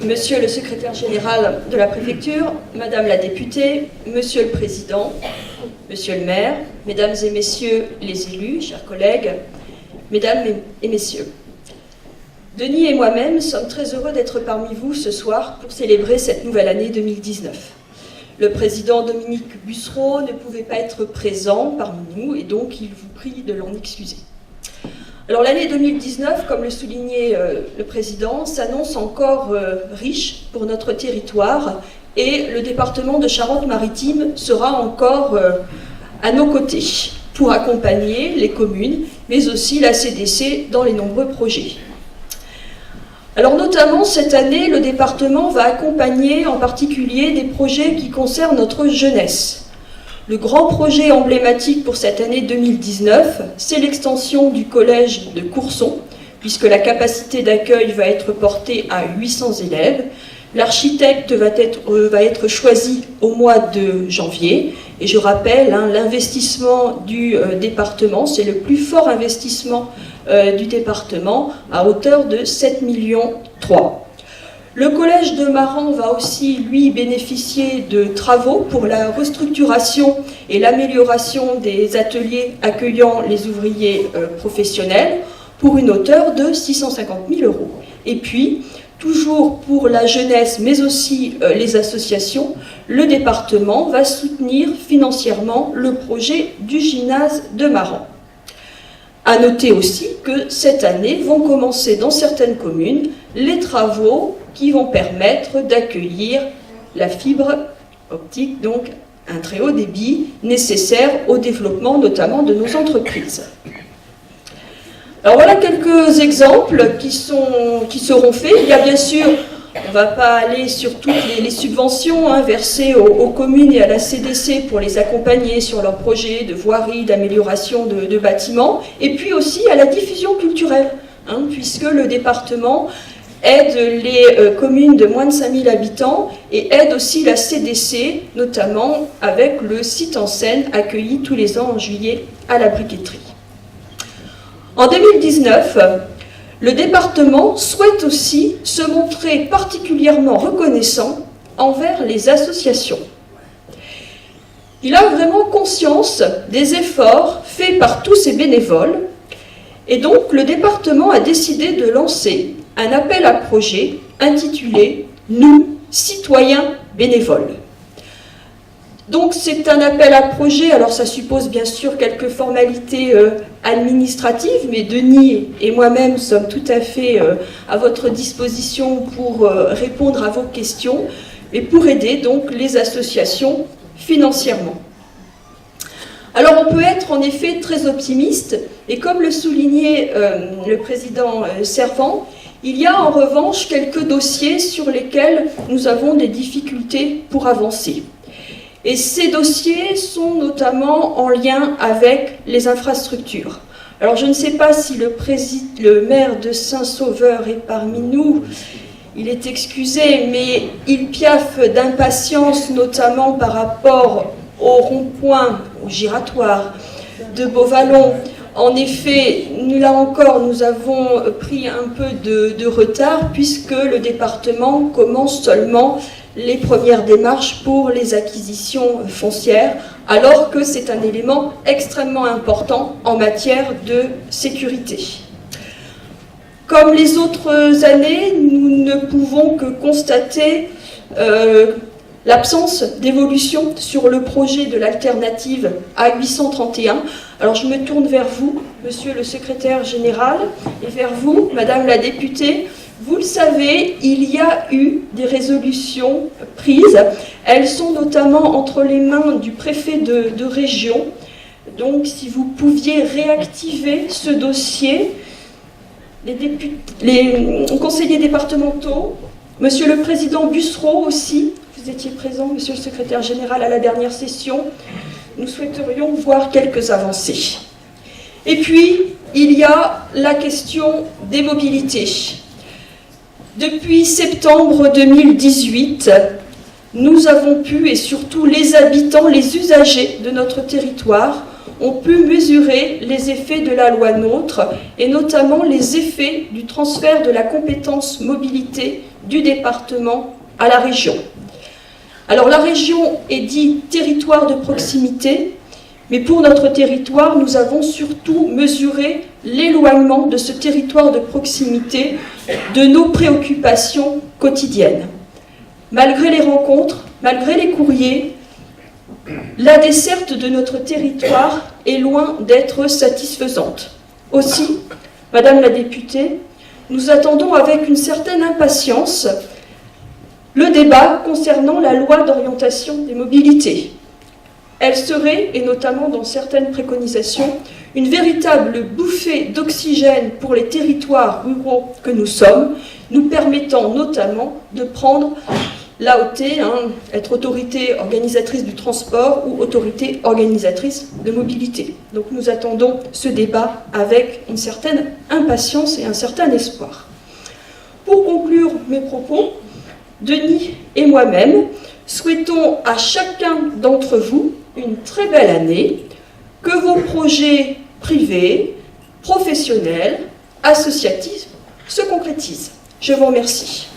Monsieur le secrétaire général de la préfecture, Madame la députée, Monsieur le président, Monsieur le maire, Mesdames et Messieurs les élus, chers collègues, Mesdames et Messieurs, Denis et moi-même sommes très heureux d'être parmi vous ce soir pour célébrer cette nouvelle année 2019. Le président Dominique Bussereau ne pouvait pas être présent parmi nous et donc il vous prie de l'en excuser. Alors l'année 2019, comme le soulignait le président, s'annonce encore riche pour notre territoire et le département de Charente-Maritime sera encore à nos côtés pour accompagner les communes, mais aussi la CDC dans les nombreux projets. Alors notamment cette année, le département va accompagner en particulier des projets qui concernent notre jeunesse. Le grand projet emblématique pour cette année 2019, c'est l'extension du collège de Courson, puisque la capacité d'accueil va être portée à 800 élèves. L'architecte va être choisi au mois de janvier. Et je rappelle, l'investissement du département, c'est le plus fort investissement du département, à hauteur de 7,3 millions. Le collège de Maran va aussi, lui, bénéficier de travaux pour la restructuration et l'amélioration des ateliers accueillant les ouvriers professionnels pour une hauteur de 650 000 €. Et puis, toujours pour la jeunesse, mais aussi les associations, le département va soutenir financièrement le projet du gymnase de Maran. À noter aussi que cette année vont commencer dans certaines communes les travaux qui vont permettre d'accueillir la fibre optique, donc un très haut débit nécessaire au développement notamment de nos entreprises. Alors voilà quelques exemples qui seront faits. Il y a bien sûr, on ne va pas aller sur toutes les subventions versées aux communes et à la CDC pour les accompagner sur leurs projets de voirie, d'amélioration de bâtiments, et puis aussi à la diffusion culturelle, puisque le département aide les communes de moins de 5000 habitants et aide aussi la CDC, notamment avec le site en scène accueilli tous les ans en juillet à la briqueterie. En 2019, le département souhaite aussi se montrer particulièrement reconnaissant envers les associations. Il a vraiment conscience des efforts faits par tous ces bénévoles et donc le département a décidé de lancer un appel à projet intitulé « Nous, citoyens bénévoles ». Donc c'est un appel à projet, alors ça suppose bien sûr quelques formalités administratives, mais Denis et moi-même sommes tout à fait à votre disposition pour répondre à vos questions et pour aider donc les associations financièrement. Alors on peut être en effet très optimiste, et comme le soulignait le président Servant, il y a en revanche quelques dossiers sur lesquels nous avons des difficultés pour avancer. Et ces dossiers sont notamment en lien avec les infrastructures. Alors je ne sais pas si le maire de Saint-Sauveur est parmi nous, il est excusé, mais il piaffe d'impatience, notamment par rapport au rond-point, au giratoire de Beauvallon. En effet, là encore, nous avons pris un peu de retard puisque le département commence seulement les premières démarches pour les acquisitions foncières, alors que c'est un élément extrêmement important en matière de sécurité. Comme les autres années, nous ne pouvons que constater l'absence d'évolution sur le projet de l'alternative A831. Alors je me tourne vers vous, monsieur le secrétaire général, et vers vous, madame la députée. Vous le savez, il y a eu des résolutions prises. Elles sont notamment entre les mains du préfet de région. Donc si vous pouviez réactiver ce dossier, les conseillers départementaux, monsieur le président Bussereau aussi, vous étiez présent, monsieur le secrétaire général, à la dernière session, nous souhaiterions voir quelques avancées. Et puis, il y a la question des mobilités. Depuis septembre 2018, nous avons pu, et surtout les habitants, les usagers de notre territoire, ont pu mesurer les effets de la loi NOTRe et notamment les effets du transfert de la compétence mobilité du département à la région. Alors la région est dite territoire de proximité, mais pour notre territoire, nous avons surtout mesuré l'éloignement de ce territoire de proximité de nos préoccupations quotidiennes. Malgré les rencontres, malgré les courriers, la desserte de notre territoire est loin d'être satisfaisante. Aussi, Madame la députée, nous attendons avec une certaine impatience le débat concernant la loi d'orientation des mobilités. Elle serait, et notamment dans certaines préconisations, une véritable bouffée d'oxygène pour les territoires ruraux que nous sommes, nous permettant notamment de prendre l'AOT, être autorité organisatrice du transport ou autorité organisatrice de mobilité. Donc nous attendons ce débat avec une certaine impatience et un certain espoir. Pour conclure mes propos, Denis et moi-même souhaitons à chacun d'entre vous une très belle année, que vos projets privés, professionnels, associatifs se concrétisent. Je vous remercie.